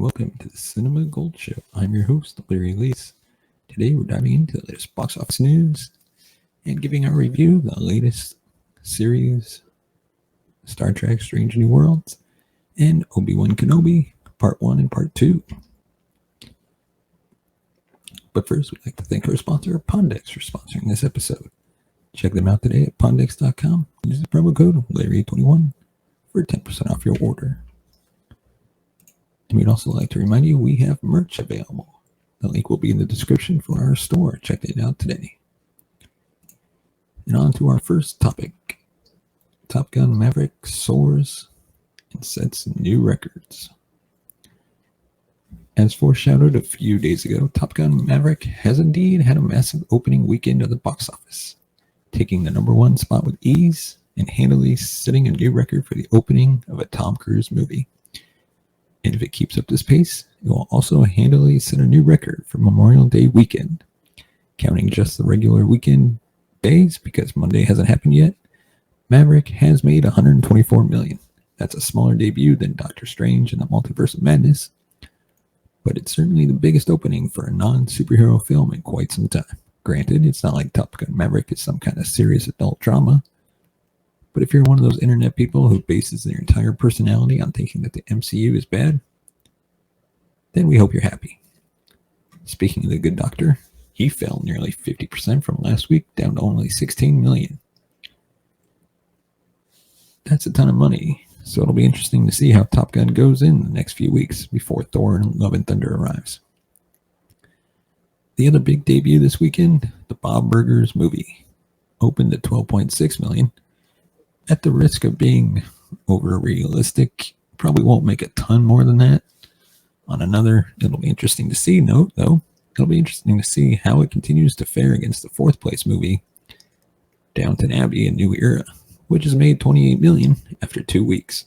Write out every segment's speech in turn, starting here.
welcome to the Cinema Gold Show. I'm your host, Larry Leese. Today we're diving into the latest box office news and giving our review of the latest series, Star Trek Strange New Worlds, and Obi-Wan Kenobi, Part 1 and Part 2. But first, we'd like to thank our sponsor, Pondex, for sponsoring this episode. Check them out today at pondex.com. Use the promo code Larry21 for 10% off your order. And we'd also like to remind you we have merch available. The link will be in the description for our store. Check it out today. And on to our first topic. Top Gun Maverick soars and sets new records. As foreshadowed a few days ago, Top Gun Maverick has indeed had a massive opening weekend of the box office, taking the number one spot with ease and handily setting a new record for the opening of a Tom Cruise movie. And if it keeps up this pace, it will also handily set a new record for Memorial Day weekend. Counting just the regular weekend days, because Monday hasn't happened yet, Maverick has made $124 million. That's a smaller debut than Doctor Strange and the Multiverse of Madness, but it's certainly the biggest opening for a non-superhero film in quite some time. Granted, it's not like Top Gun Maverick is some kind of serious adult drama, but if you're one of those internet people who bases their entire personality on thinking that the MCU is bad, then we hope you're happy. Speaking of the Good Doctor, he fell nearly 50% from last week, down to only $16 million. That's a ton of money, so it'll be interesting to see how Top Gun goes in the next few weeks before Thor and Love and Thunder arrives. The other big debut this weekend, the Bob Burgers movie, opened at $12.6 million. At the risk of being over-realistic, probably won't make a ton more than that. On another, it'll be interesting to see note, though. It'll be interesting to see how it continues to fare against the fourth place movie, Downton Abbey: A New Era, which has made $28 million after 2 weeks.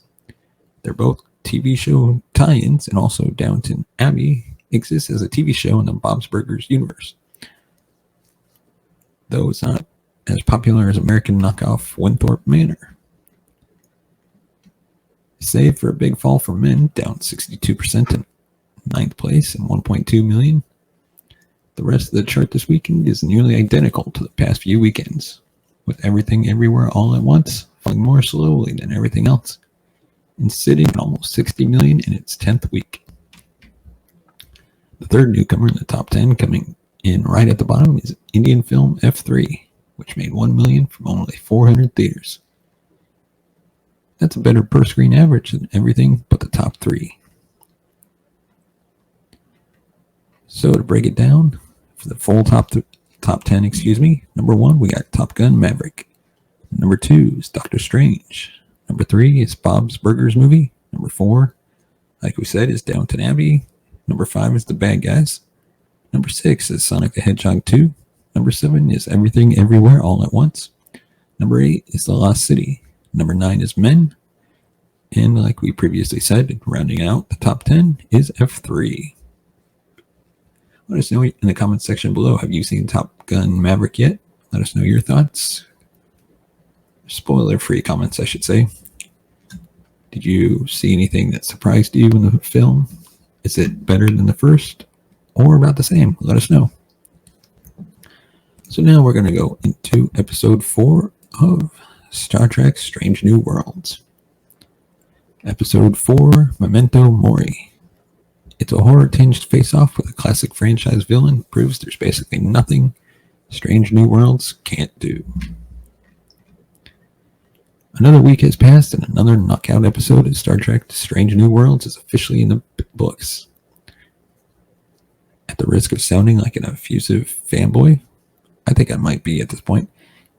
They're both TV show tie-ins, and also Downton Abbey exists as a TV show in the Bob's Burgers universe, though it's not as popular as American knockoff Winthrop Manor. Save for a big fall for men, down 62% to 9th place and $1.2 million. The rest of the chart this weekend is nearly identical to the past few weekends, with Everything Everywhere All at Once falling more slowly than everything else, and sitting at almost $60 million in its 10th week. The third newcomer in the top 10 coming in right at the bottom is Indian film F3, which made $1 million from only 400 theaters. That's a better per-screen average than everything but the top 3. So to break it down, for the full top 10, number 1, we got Top Gun Maverick. Number 2 is Doctor Strange. Number 3 is Bob's Burgers movie. Number 4, like we said, is Downton Abbey. Number 5 is The Bad Guys. Number 6 is Sonic the Hedgehog 2. Number 7 is Everything Everywhere All at Once. Number 8 is The Lost City. Number 9 is Men. And like we previously said, rounding out the top 10 is F3. Let us know in the comments section below. Have you seen Top Gun Maverick yet? Let us know your thoughts. Spoiler-free comments, I should say. Did you see anything that surprised you in the film? Is it better than the first or about the same? Let us know. So now we're going to go into episode 4 of Star Trek Strange New Worlds. Episode 4, Memento Mori. It's a horror-tinged face-off with a classic franchise villain. Proves there's basically nothing Strange New Worlds can't do. Another week has passed and another knockout episode of Star Trek Strange New Worlds is officially in the books. At the risk of sounding like an effusive fanboy, I think I might be at this point.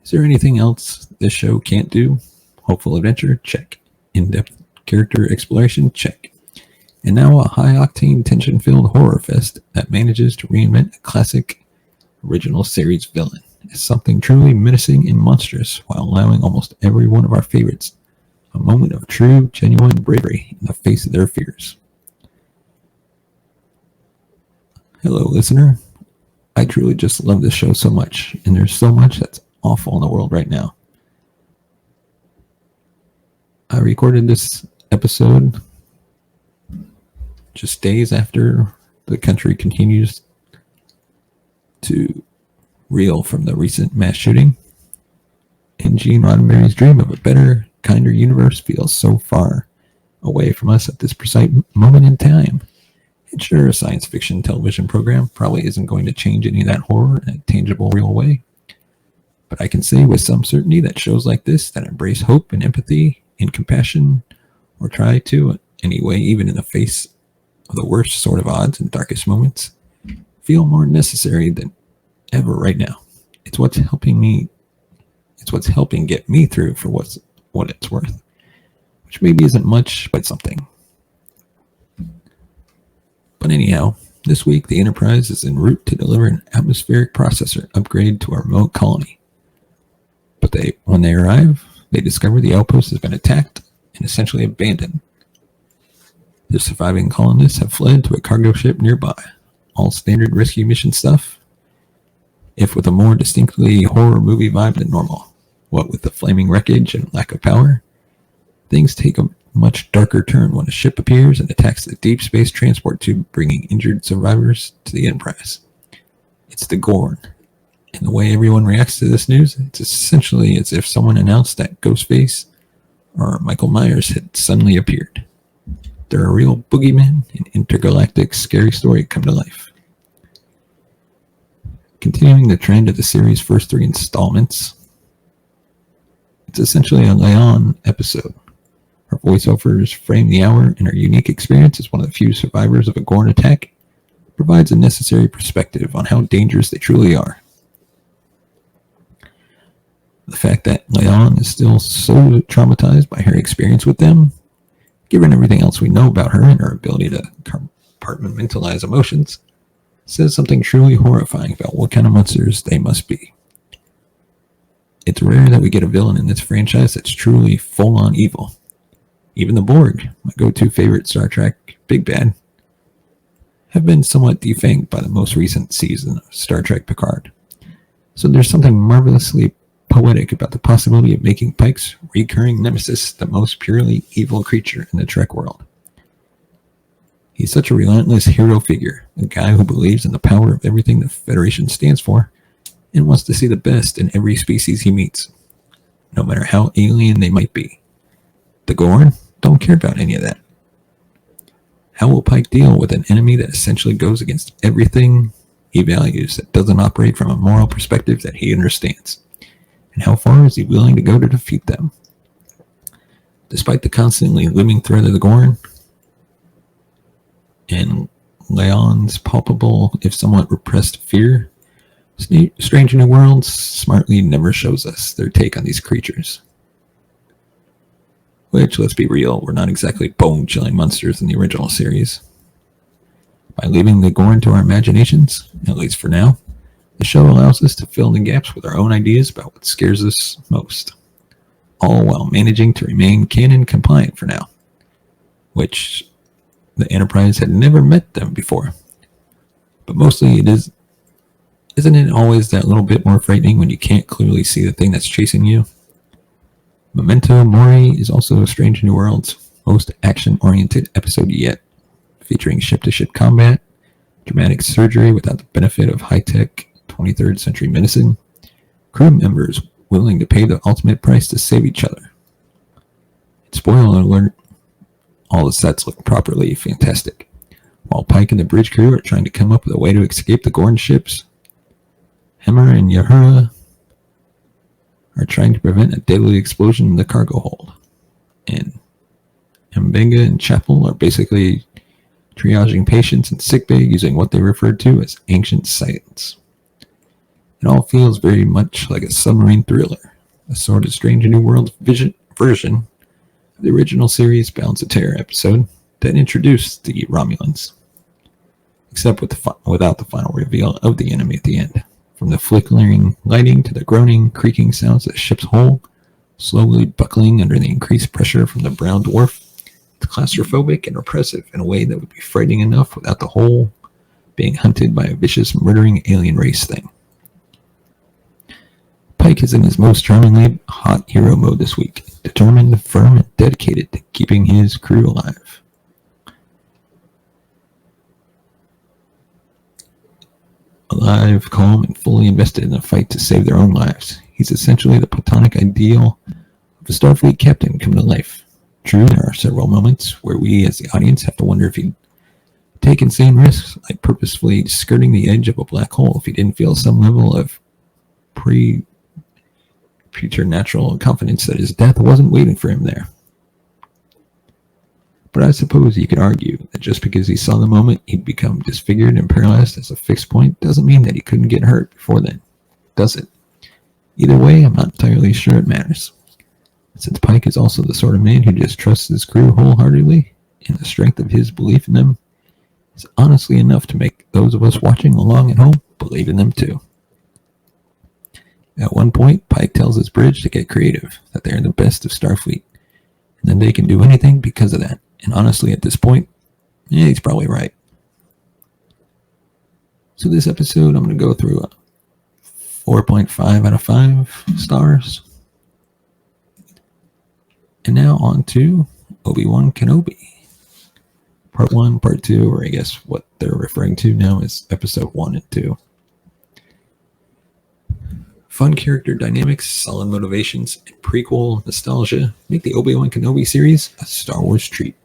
Is there anything else this show can't do? Hopeful adventure? Check. In-depth character exploration? Check. And now a high-octane, tension-filled horror fest that manages to reinvent a classic original series villain as something truly menacing and monstrous while allowing almost every one of our favorites a moment of true, genuine bravery in the face of their fears. Hello, listener. I truly just love this show so much, and there's so much that's awful in the world right now. I recorded this episode just days after the country continues to reel from the recent mass shooting, and Gene Roddenberry's dream of a better, kinder universe feels so far away from us at this precise moment in time. And sure, a science fiction television program probably isn't going to change any of that horror in a tangible, real way. But I can say with some certainty that shows like this that embrace hope and empathy and compassion, or try to anyway, even in the face of the worst sort of odds and darkest moments, feel more necessary than ever right now. It's what's helping get me through for what it's worth, which maybe isn't much, but something. But anyhow, this week the Enterprise is en route to deliver an atmospheric processor upgrade to our remote colony. But when they arrive, they discover the outpost has been attacked and essentially abandoned. The surviving colonists have fled to a cargo ship nearby. All standard rescue mission stuff, if with a more distinctly horror movie vibe than normal. What with the flaming wreckage and lack of power, things take a much darker turn when a ship appears and attacks the deep space transport tube, bringing injured survivors to the Enterprise. It's the Gorn. And the way everyone reacts to this news, it's essentially as if someone announced that Ghostface or Michael Myers had suddenly appeared. They're a real boogeyman, an intergalactic scary story come to life. Continuing the trend of the series' first 3 installments, it's essentially a Leon episode. Her voiceovers frame the hour, and her unique experience as one of the few survivors of a Gorn attack provides a necessary perspective on how dangerous they truly are. The fact that Leon is still so traumatized by her experience with them, given everything else we know about her and her ability to compartmentalize emotions, says something truly horrifying about what kind of monsters they must be. It's rare that we get a villain in this franchise that's truly full-on evil. Even the Borg, my go-to favorite Star Trek big bad, have been somewhat defanged by the most recent season of Star Trek Picard. So there's something marvelously poetic about the possibility of making Pike's recurring nemesis the most purely evil creature in the Trek world. He's such a relentless hero figure, a guy who believes in the power of everything the Federation stands for and wants to see the best in every species he meets, no matter how alien they might be. The Gorn don't care about any of that. How will Pike deal with an enemy that essentially goes against everything he values, that doesn't operate from a moral perspective that he understands? And how far is he willing to go to defeat them? Despite the constantly looming threat of the Gorn and Leon's palpable, if somewhat repressed fear, Strange New Worlds smartly never shows us their take on these creatures. Which, let's be real, were not exactly bone-chilling monsters in the original series. By leaving the Gorn to our imaginations, at least for now, the show allows us to fill in the gaps with our own ideas about what scares us most, all while managing to remain canon compliant for now, which the Enterprise had never met them before. But mostly isn't it always that little bit more frightening when you can't clearly see the thing that's chasing you? Memento Mori is also Strange New World's most action-oriented episode yet, featuring ship-to-ship combat, dramatic surgery without the benefit of high-tech 23rd century medicine, crew members willing to pay the ultimate price to save each other. Spoiler alert, all the sets look properly fantastic. While Pike and the bridge crew are trying to come up with a way to escape the Gorn ships, Hemmer and Uhura are trying to prevent a deadly explosion in the cargo hold. And Mbenga and Chapel are basically triaging patients in sickbay using what they referred to as ancient science. It all feels very much like a submarine thriller, a sort of Strange New Worlds version of the original series Balance of Terror episode that introduced the Romulans, except without the final reveal of the enemy at the end. From the flickering lighting to the groaning, creaking sounds of the ship's hull, slowly buckling under the increased pressure from the brown dwarf, it's claustrophobic and oppressive in a way that would be frightening enough without the whole being hunted by a vicious, murdering alien race thing. Pike is in his most charmingly hot hero mode this week, determined, firm, and dedicated to keeping his crew alive. alive, calm, and fully invested in the fight to save their own lives. He's essentially the platonic ideal of a Starfleet captain come to life. True, there are several moments where we as the audience have to wonder if he'd take insane risks, like purposefully skirting the edge of a black hole if he didn't feel some level of preternatural confidence that his death wasn't waiting for him there. But I suppose you could argue that just because he saw the moment he'd become disfigured and paralyzed as a fixed point doesn't mean that he couldn't get hurt before then, does it? Either way, I'm not entirely sure it matters, since Pike is also the sort of man who just trusts his crew wholeheartedly, and the strength of his belief in them is honestly enough to make those of us watching along at home believe in them too. At one point, Pike tells his bridge to get creative, that they're the best of Starfleet, and then they can do anything because of that. And honestly, at this point, he's probably right. So this episode, I'm going to go through a 4.5 out of 5 stars. And now on to Obi-Wan Kenobi. Part 1, Part 2, or I guess what they're referring to now is Episode 1 and 2. Fun character dynamics, solid motivations, and prequel nostalgia make the Obi-Wan Kenobi series a Star Wars treat.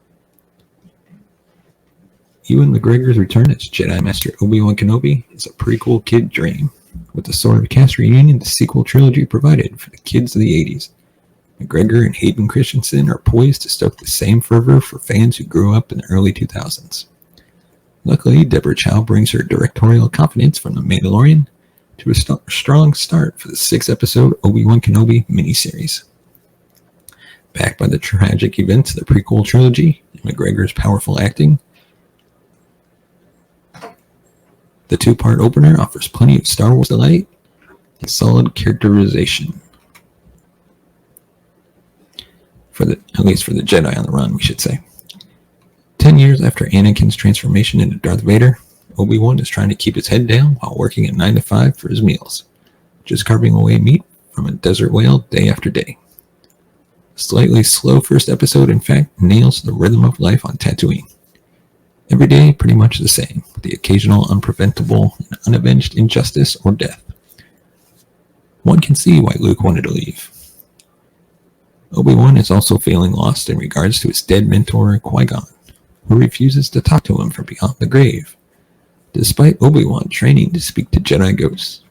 Ewan McGregor's return as Jedi Master Obi-Wan Kenobi is a prequel kid dream, with the sort of cast reunion the sequel trilogy provided for the kids of the 80s. McGregor and Hayden Christensen are poised to stoke the same fervor for fans who grew up in the early 2000s. Luckily, Deborah Chow brings her directorial confidence from The Mandalorian to a strong start for the 6-episode Obi-Wan Kenobi miniseries. Backed by the tragic events of the prequel trilogy and McGregor's powerful acting, the 2-part opener offers plenty of Star Wars delight and solid characterization. At least for the Jedi on the run, we should say. 10 years after Anakin's transformation into Darth Vader, Obi-Wan is trying to keep his head down while working at 9 to 5 for his meals, just carving away meat from a desert whale day after day. A slightly slow first episode, in fact, nails the rhythm of life on Tatooine. Every day, pretty much the same, with the occasional unpreventable and unavenged injustice or death. One can see why Luke wanted to leave. Obi-Wan is also feeling lost in regards to his dead mentor, Qui-Gon, who refuses to talk to him from beyond the grave, despite Obi-Wan training to speak to Jedi ghosts.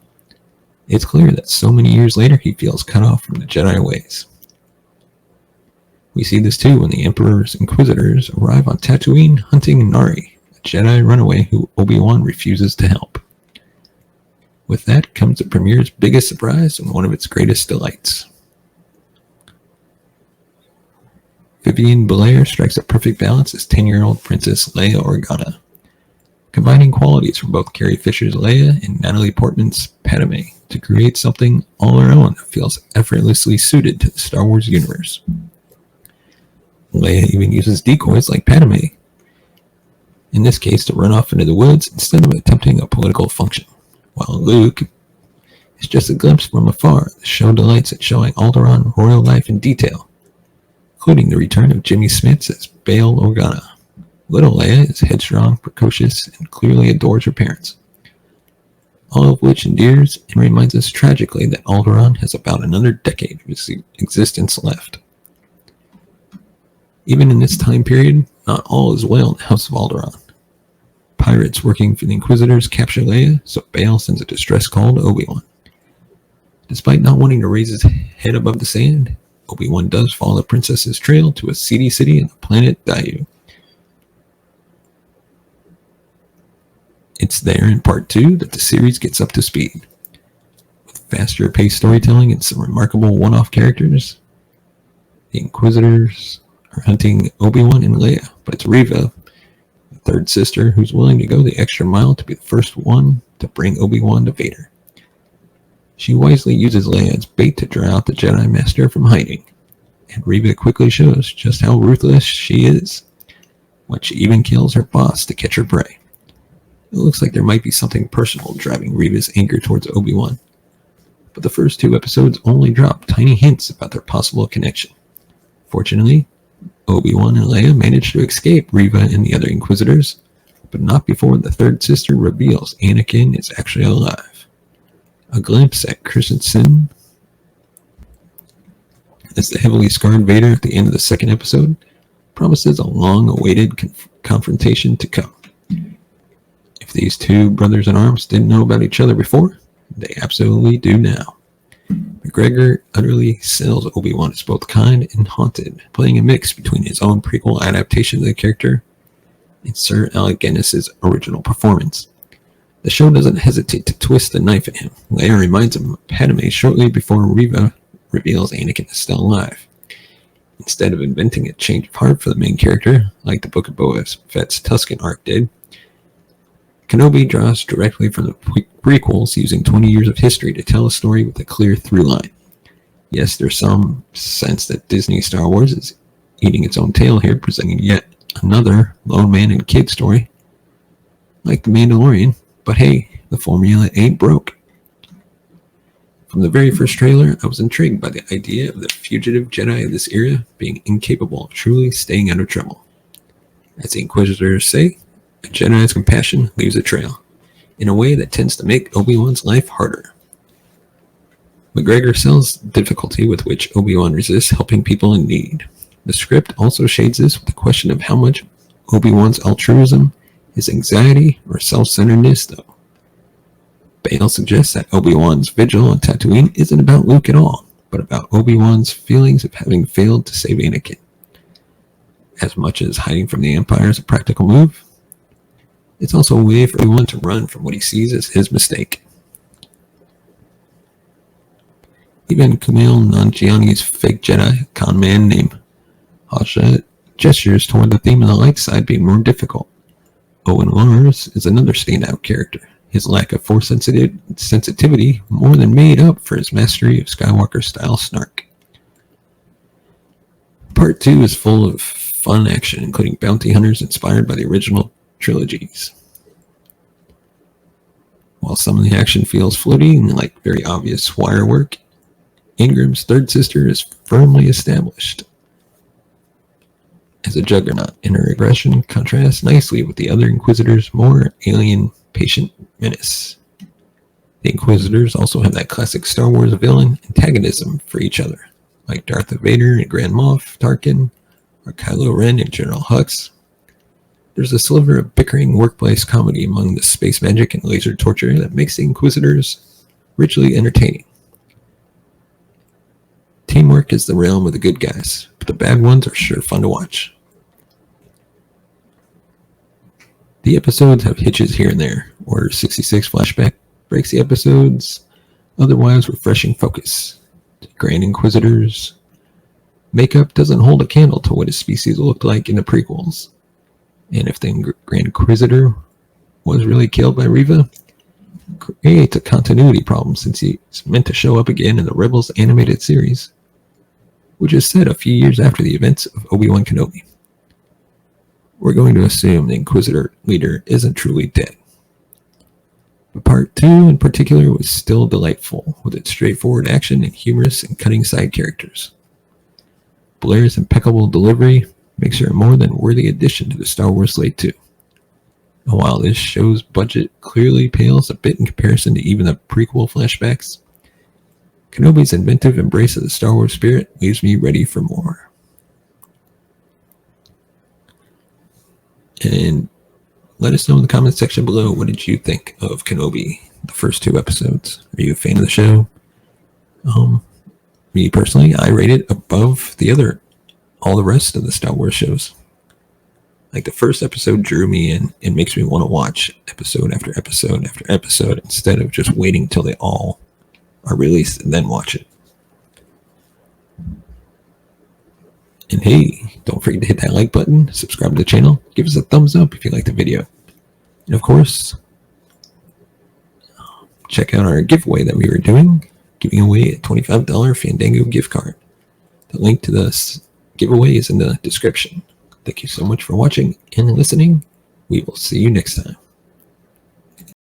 It's clear that so many years later he feels cut off from the Jedi ways. We see this too when the Emperor's Inquisitors arrive on Tatooine hunting Nari, a Jedi runaway who Obi-Wan refuses to help. With that comes the premiere's biggest surprise and one of its greatest delights. Vivian Belair strikes a perfect balance as 10-year-old Princess Leia Organa, combining qualities from both Carrie Fisher's Leia and Natalie Portman's Padme to create something all her own that feels effortlessly suited to the Star Wars universe. Leia even uses decoys like Padme, in this case to run off into the woods instead of attempting a political function, while Luke is just a glimpse from afar. The show delights at showing Alderaan royal life in detail, including the return of Jimmy Smits as Bail Organa. Little Leia is headstrong, precocious, and clearly adores her parents, all of which endears and reminds us tragically that Alderaan has about another decade of his existence left. Even in this time period, not all is well in the House of Alderaan. Pirates working for the Inquisitors capture Leia, so Bail sends a distress call to Obi-Wan. Despite not wanting to raise his head above the sand, Obi-Wan does follow the princess's trail to a seedy city on the planet Daiyu. It's there in Part 2 that the series gets up to speed, with faster paced storytelling and some remarkable one-off characters. The Inquisitors are hunting Obi-Wan and Leia, but it's Reva, the third sister, who's willing to go the extra mile to be the first one to bring Obi-Wan to Vader. She wisely uses Leia as bait to draw out the Jedi Master from hiding, and Reva quickly shows just how ruthless she is, when she even kills her boss to catch her prey. It looks like there might be something personal driving Reva's anger towards Obi-Wan, but the first 2 episodes only drop tiny hints about their possible connection. Fortunately, Obi-Wan and Leia manage to escape Reva and the other Inquisitors, but not before the third sister reveals Anakin is actually alive. A glimpse at Christensen as the heavily scarred Vader at the end of the second episode promises a long-awaited confrontation to come. If these two brothers-in-arms didn't know about each other before, they absolutely do now. McGregor utterly sells Obi-Wan as both kind and haunted, playing a mix between his own prequel adaptation of the character and Sir Alec Guinness's original performance. The show doesn't hesitate to twist the knife at him. Leia reminds him of Padme shortly before Reva reveals Anakin is still alive. Instead of inventing a change of heart for the main character, like the Book of Boba Fett's Tusken arc did, Kenobi draws directly from the prequels, using 20 years of history to tell a story with a clear through line. Yes, there's some sense that Disney Star Wars is eating its own tail here, presenting yet another lone man and kid story, like The Mandalorian, but hey, the formula ain't broke. From the very first trailer, I was intrigued by the idea of the fugitive Jedi of this era being incapable of truly staying out of trouble. As the Inquisitors say, a Jedi's compassion leaves a trail, in a way that tends to make Obi-Wan's life harder. McGregor sells the difficulty with which Obi-Wan resists helping people in need. The script also shades this with the question of how much Obi-Wan's altruism is anxiety or self-centeredness, though. Bale suggests that Obi-Wan's vigil on Tatooine isn't about Luke at all, but about Obi-Wan's feelings of having failed to save Anakin. As much as hiding from the Empire is a practical move, it's also a way for Obi-Wan to run from what he sees as his mistake. Even Kumail Nanjiani's fake Jedi con man named Hasha gestures toward the theme of the light side being more difficult. Owen Lars is another standout character. His lack of force sensitivity more than made up for his mastery of Skywalker-style snark. Part 2 is full of fun action, including bounty hunters inspired by the original trilogies. While some of the action feels floaty and like very obvious wire work, Ingram's third sister is firmly established as a juggernaut, and her aggression contrasts nicely with the other Inquisitors' more alien, patient menace. The Inquisitors also have that classic Star Wars villain antagonism for each other, like Darth Vader and Grand Moff Tarkin, or Kylo Ren and General Hux. There's a sliver of bickering workplace comedy among the space magic and laser torture that makes the Inquisitors richly entertaining. Teamwork is the realm of the good guys, but the bad ones are sure fun to watch. The episodes have hitches here and there. Order 66 flashback breaks the episode's otherwise refreshing focus. The Grand Inquisitor's makeup doesn't hold a candle to what his species looked like in the prequels. And if the Grand Inquisitor was really killed by Reva, creates a continuity problem since he's meant to show up again in the Rebels animated series, which is set a few years after the events of Obi-Wan Kenobi. We're going to assume the Inquisitor leader isn't truly dead. But Part 2 in particular was still delightful, with its straightforward action and humorous and cutting side characters. Belair's impeccable delivery makes her a more than worthy addition to the Star Wars slate too. And while this show's budget clearly pales a bit in comparison to even the prequel flashbacks, Kenobi's inventive embrace of the Star Wars spirit leaves me ready for more. And let us know in the comments section below, what did you think of Kenobi, the first 2 episodes? Are you a fan of the show? Me personally, I rate it above all the rest of the Star Wars shows. Like, the first episode drew me in. It makes me want to watch episode after episode after episode instead of just waiting till they all are released and then watch it. And hey, don't forget to hit that like button, subscribe to the channel, give us a thumbs up if you liked the video. And of course, check out our giveaway that we were doing, giving away a $25 Fandango gift card. The link to this giveaway is in the description. Thank you so much for watching and listening. We will see you next time.